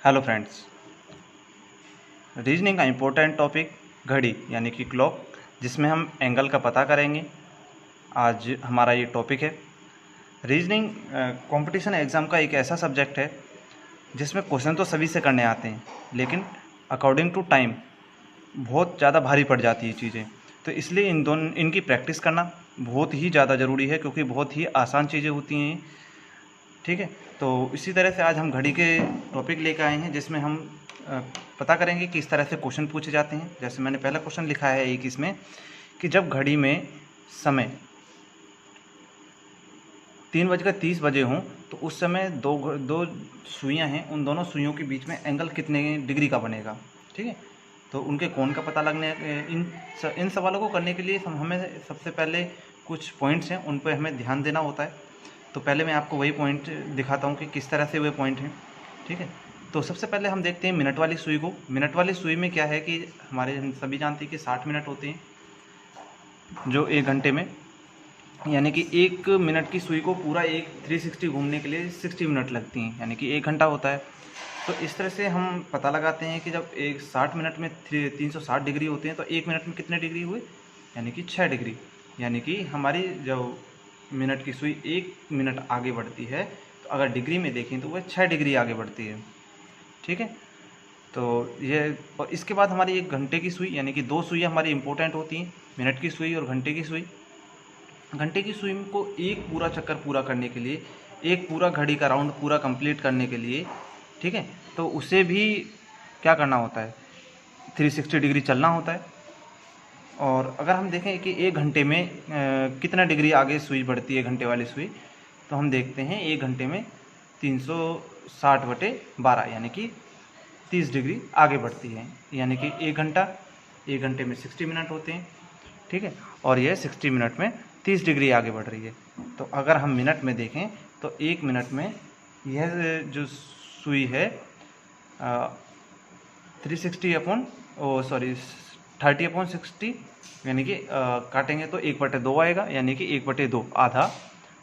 Hello friends, reasoning का important topic घड़ी यानी कि क्लॉक, जिसमें हम एंगल का पता करेंगे। आज हमारा ये टॉपिक है। रीजनिंग कंपटीशन एग्ज़ाम का एक ऐसा सब्जेक्ट है जिसमें क्वेश्चन तो सभी से करने आते हैं, लेकिन अकॉर्डिंग टू टाइम बहुत ज़्यादा भारी पड़ जाती है चीज़ें। तो इसलिए इनकी प्रैक्टिस करना बहुत ही ज़्यादा ज़रूरी है, क्योंकि बहुत ही आसान चीज़ें होती हैं। ठीक है, तो इसी तरह से आज हम घड़ी के टॉपिक लेकर आए हैं, जिसमें हम पता करेंगे कि इस तरह से क्वेश्चन पूछे जाते हैं। जैसे मैंने पहला क्वेश्चन लिखा है एक इसमें कि जब घड़ी में समय 3:30 बजे हों तो उस समय दो सुइयाँ हैं, उन दोनों सुइयों के बीच में एंगल कितने डिग्री का बनेगा। ठीक है, तो उनके कोण का पता लगने इन सवालों को करने के लिए हमें सबसे पहले कुछ पॉइंट्स हैं, उन पर हमें ध्यान देना होता है। तो पहले मैं आपको वही पॉइंट दिखाता हूँ कि किस तरह से वे पॉइंट हैं। ठीक है, तो सबसे पहले हम देखते हैं मिनट वाली सुई को। मिनट वाली सुई में क्या है कि हमारे सभी जानते हैं कि 60 मिनट होते हैं, जो 1 घंटे में, यानी कि 1 मिनट की सुई को पूरा एक 360 घूमने के लिए 60 मिनट लगती हैं, यानी कि 1 घंटा होता है। तो इस तरह से हम पता लगाते हैं कि जब एक 60 मिनट में 360 डिग्री होते हैं तो 1 मिनट में कितने डिग्री हुए, यानी कि 6 डिग्री। यानी कि हमारी जो मिनट की सुई 1 मिनट आगे बढ़ती है, तो अगर डिग्री में देखें तो वह 6 डिग्री आगे बढ़ती है। ठीक है, तो ये, और इसके बाद हमारी एक घंटे की सुई, यानी कि 2 सुइयाँ हमारी इंपॉर्टेंट होती हैं, मिनट की सुई और घंटे की सुई। घंटे की सुई को एक पूरा चक्कर पूरा करने के लिए, एक पूरा घड़ी का राउंड पूरा कंप्लीट करने के लिए, ठीक है, तो उसे भी क्या करना होता है, 360 डिग्री चलना होता है। और अगर हम देखें कि 1 घंटे में कितना डिग्री आगे सुई बढ़ती है घंटे वाली सुई, तो हम देखते हैं 1 घंटे में 360/12 यानी कि 30 डिग्री आगे बढ़ती है। यानी कि 1 घंटे में 60 मिनट होते हैं। ठीक है, और यह 60 मिनट में 30 डिग्री आगे बढ़ रही है। तो अगर हम मिनट में देखें तो 1 मिनट में यह जो सुई है 30/60 यानी कि काटेंगे तो 1/2 आएगा, यानी कि 1/2 आधा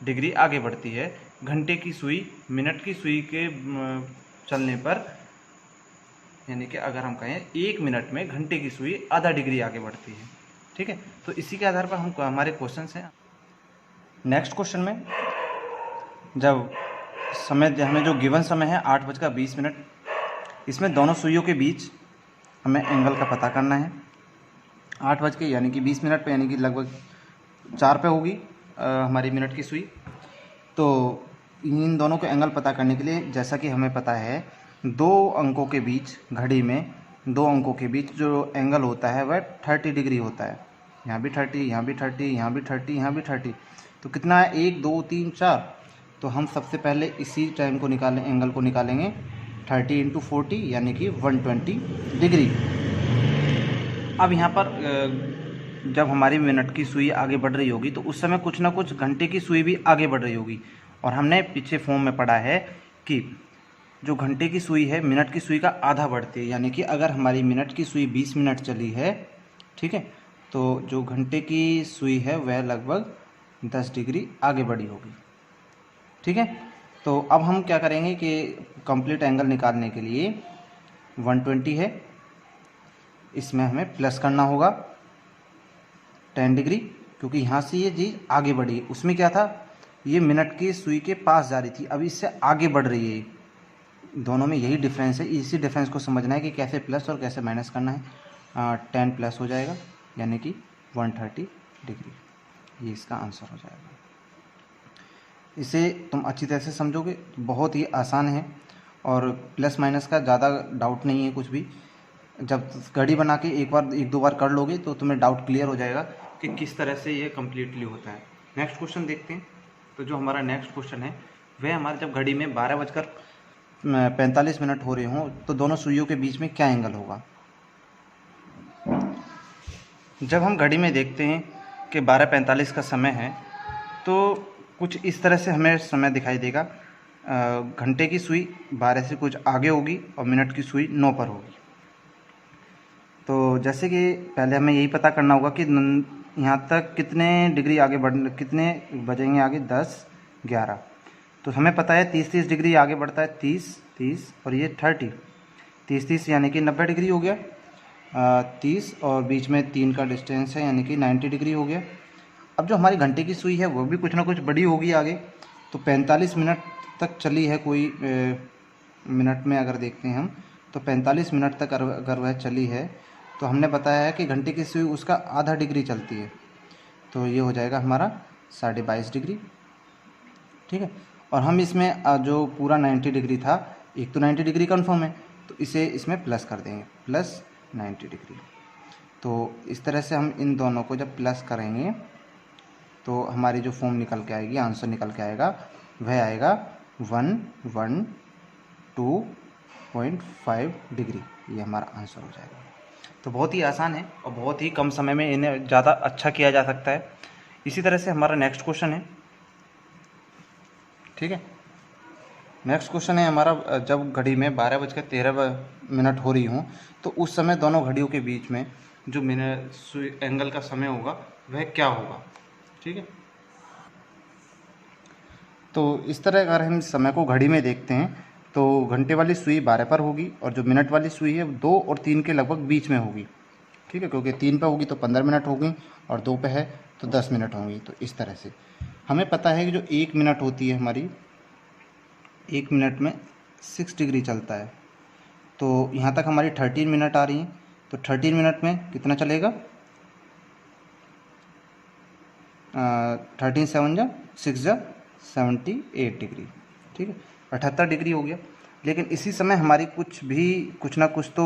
डिग्री आगे बढ़ती है। घंटे की सुई मिनट की सुई के चलने पर, यानी कि अगर हम कहें 1 मिनट में घंटे की सुई आधा डिग्री आगे बढ़ती है। ठीक है, तो इसी के आधार पर हमारे क्वेश्चन हैं। नेक्स्ट क्वेश्चन में जब समय हमें जो गिवन समय है 8:20, इसमें दोनों सुइयों के बीच हमें एंगल का पता करना है। 8 बज के यानी कि 20 मिनट पे, यानी कि लगभग 4 पे होगी हमारी मिनट की सुई। तो इन दोनों के एंगल पता करने के लिए, जैसा कि हमें पता है, 2 अंकों के बीच, घड़ी में 2 अंकों के बीच जो एंगल होता है वह 30 डिग्री होता है। यहाँ भी 30, यहाँ भी 30, यहाँ भी 30, यहाँ भी 30। तो कितना है, 1 2 3 4। तो हम सबसे पहले इसी टाइम को एंगल को निकालेंगे, 30 × 40 यानी कि 120 डिग्री। अब यहाँ पर जब हमारी मिनट की सुई आगे बढ़ रही होगी तो उस समय कुछ ना कुछ घंटे की सुई भी आगे बढ़ रही होगी। और हमने पीछे फॉर्म में पढ़ा है कि जो घंटे की सुई है मिनट की सुई का आधा बढ़ती है। यानी कि अगर हमारी मिनट की सुई 20 मिनट चली है, ठीक है, तो जो घंटे की सुई है वह लगभग 10 डिग्री आगे बढ़ी होगी। ठीक है, तो अब हम क्या करेंगे कि कंप्लीट एंगल निकालने के लिए 120 है, इसमें हमें प्लस करना होगा 10 डिग्री, क्योंकि यहाँ से ये चीज़ आगे बढ़ी। उसमें क्या था, ये मिनट की सुई के पास जा रही थी, अब इससे आगे बढ़ रही है। दोनों में यही डिफरेंस है, इसी डिफरेंस को समझना है कि कैसे प्लस और कैसे माइनस करना है। 10 प्लस हो जाएगा, यानी कि 130 डिग्री, ये इसका आंसर हो जाएगा। इसे तुम अच्छी तरह से समझोगे, बहुत ही आसान है और प्लस माइनस का ज़्यादा डाउट नहीं है कुछ भी। जब घड़ी बना के एक दो बार कर लोगे तो तुम्हें डाउट क्लियर हो जाएगा कि किस तरह से ये कम्प्लीटली होता है। नेक्स्ट क्वेश्चन देखते हैं। तो जो हमारा नेक्स्ट क्वेश्चन है वह हमारे, जब घड़ी में 12:45 हो रहे हों तो दोनों सुइयों के बीच में क्या एंगल होगा। जब हम घड़ी में देखते हैं कि 12:45 का समय है, तो कुछ इस तरह से हमें समय दिखाई देगा। घंटे की सुई 12 से कुछ आगे होगी और मिनट की सुई 9 पर होगी। तो जैसे कि पहले हमें यही पता करना होगा कि यहाँ तक कितने डिग्री आगे कितने बजेंगे आगे, 10 11। तो हमें पता है 30 डिग्री आगे बढ़ता है, 30 और ये 30। 30 यानी कि 90 डिग्री हो गया। 30 और बीच में 3 का डिस्टेंस है यानी कि 90 डिग्री हो गया। अब जो हमारी घंटे की सुई है वो भी कुछ ना कुछ बड़ी होगी आगे, तो 45 मिनट तक चली है कोई मिनट में अगर देखते हैं हम तो 45 मिनट तक अगर वह चली है तो हमने बताया है कि घंटे की सुई उसका आधा डिग्री चलती है, तो ये हो जाएगा हमारा 22.5 डिग्री। ठीक है, और हम इसमें जो पूरा 90 डिग्री था, एक तो 90 डिग्री कन्फर्म है तो इसे इसमें प्लस कर देंगे, प्लस 90 डिग्री। तो इस तरह से हम इन दोनों को जब प्लस करेंगे तो हमारी जो फॉर्म निकल के आएगी, आंसर निकल के आएगा, वह आएगा 112.5 डिग्री। ये हमारा आंसर हो जाएगा। तो बहुत ही आसान है और बहुत ही कम समय में इन्हें ज़्यादा अच्छा किया जा सकता है। इसी तरह से हमारा नेक्स्ट क्वेश्चन है। ठीक है, नेक्स्ट क्वेश्चन है हमारा, जब घड़ी में 12:13 हो रही हूँ तो उस समय दोनों घड़ियों के बीच में जो एंगल का समय होगा वह क्या होगा। ठीक है, तो इस तरह अगर हम समय को घड़ी में देखते हैं तो घंटे वाली सुई 12 पर होगी और जो मिनट वाली सुई है 2 और 3 के लगभग बीच में होगी। ठीक है, क्योंकि 3 पे होगी तो 15 मिनट होगी और 2 पे है तो 10 मिनट होंगी। तो इस तरह से हमें पता है कि जो 1 मिनट होती है हमारी, 1 मिनट में 6 डिग्री चलता है। तो यहाँ तक हमारी 13 मिनट आ रही हैं, तो 13 मिनट में कितना चलेगा, 13 7 जा 6 जा 78 डिग्री। ठीक है, 78 डिग्री हो गया। लेकिन इसी समय हमारी कुछ ना कुछ तो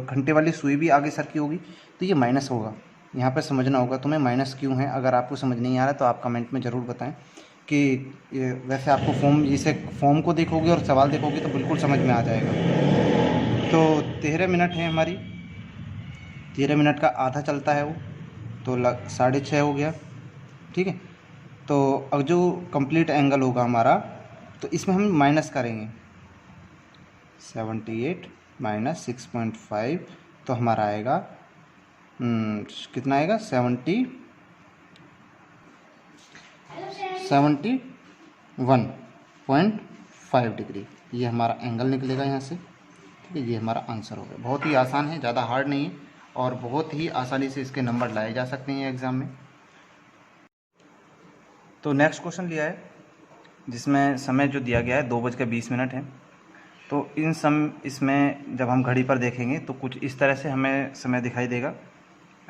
घंटे वाली सुई भी आगे सरकी होगी, तो ये माइनस होगा। यहाँ पर समझना होगा तुम्हें माइनस क्यों है। अगर आपको समझ नहीं आ रहा तो आप कमेंट में ज़रूर बताएं कि वैसे आपको फॉर्म को देखोगे और सवाल देखोगे तो बिल्कुल समझ में आ जाएगा। तो 13 मिनट है हमारी, 13 मिनट का आधा चलता है वो, तो 6.5 हो गया। ठीक है, तो अब जो कंप्लीट एंगल होगा हमारा तो इसमें हम माइनस करेंगे 78 माइनस 6.5, तो हमारा आएगा कितना आएगा 71.5 डिग्री। ये हमारा एंगल निकलेगा यहाँ से। ठीक है, ये हमारा आंसर होगा। बहुत ही आसान है, ज़्यादा हार्ड नहीं है और बहुत ही आसानी से इसके नंबर लाए जा सकते हैं एग्ज़ाम में। तो नेक्स्ट क्वेश्चन लिया है जिसमें समय जो दिया गया है 2:20 है। तो इसमें जब हम घड़ी पर देखेंगे तो कुछ इस तरह से हमें समय दिखाई देगा।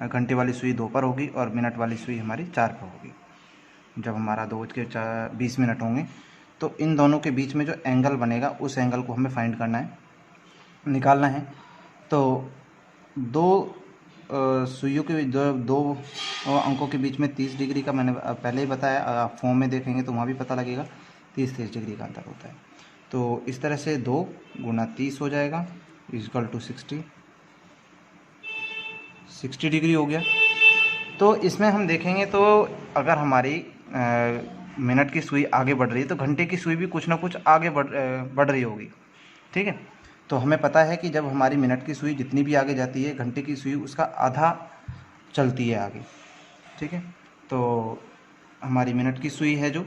घंटे वाली सुई 2 पर होगी और मिनट वाली सुई हमारी 4 पर होगी। जब हमारा 2:20 होंगे तो इन दोनों के बीच में जो एंगल बनेगा उस एंगल को हमें फाइंड करना है, निकालना है। तो दो सुइयों के दो अंकों के बीच में 30 डिग्री का मैंने पहले ही बताया, आप फॉर्म में देखेंगे तो वहाँ भी पता लगेगा 30 डिग्री का अंतर होता है। तो इस तरह से 2 गुना 30 हो जाएगा इक्वल टू 60 डिग्री हो गया। तो इसमें हम देखेंगे तो अगर हमारी मिनट की सुई आगे बढ़ रही है तो घंटे की सुई भी कुछ ना कुछ आगे बढ़ रही होगी। ठीक है, तो हमें पता है कि जब हमारी मिनट की सुई जितनी भी आगे जाती है घंटे की सुई उसका आधा चलती है आगे। ठीक है, तो हमारी मिनट की सुई है, जो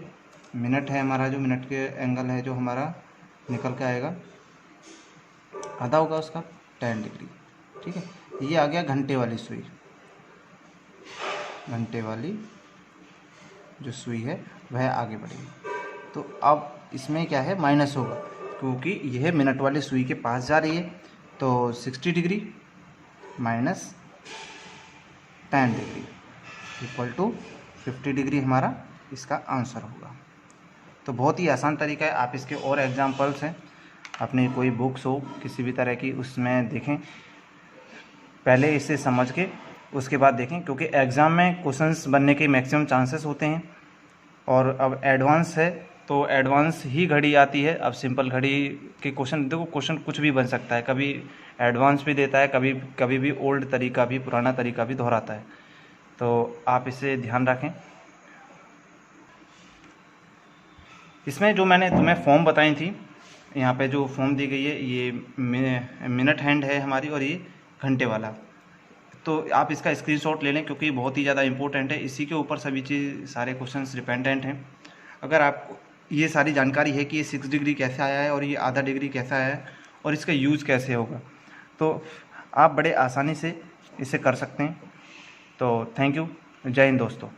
मिनट है हमारा, जो मिनट के एंगल है जो हमारा निकल के आएगा आधा होगा उसका 10 डिग्री। ठीक है, ये आ गया घंटे वाली सुई। घंटे वाली जो सुई है वह आगे बढ़ेगी। तो अब इसमें क्या है, माइनस होगा क्योंकि यह मिनट वाली सुई के पास जा रही है। तो 60 degree minus 10 degree equal to 50 degree हमारा इसका आंसर होगा। तो बहुत ही आसान तरीका है। आप इसके और एग्जाम्पल्स हैं, अपनी कोई बुक्स हो किसी भी तरह की उसमें देखें, पहले इसे समझ के उसके बाद देखें, क्योंकि एग्ज़ाम में क्वेश्चंस बनने के मैक्सिमम चांसेस होते हैं। और अब एडवांस है तो एडवांस ही घड़ी आती है। अब सिंपल घड़ी के क्वेश्चन देखो, क्वेश्चन कुछ भी बन सकता है, कभी एडवांस भी देता है, कभी भी ओल्ड तरीका भी, पुराना तरीका भी दोहराता है। तो आप इसे ध्यान रखें। इसमें जो मैंने तुम्हें फॉर्म बताई थी, यहाँ पे जो फॉर्म दी गई है ये मिनट हैंड है हमारी और ये घंटे वाला। तो आप इसका स्क्रीनशॉट ले लें क्योंकि बहुत ही ज़्यादा इंपॉर्टेंट है। इसी के ऊपर सभी चीज़ सारे क्वेश्चंस डिपेंडेंट हैं। अगर आपको ये सारी जानकारी है कि ये 6 डिग्री कैसे आया है और ये आधा डिग्री कैसा आया है और इसका यूज़ कैसे होगा। तो आप बड़े आसानी से इसे कर सकते हैं। तो थैंक यू। जय हिंद दोस्तों।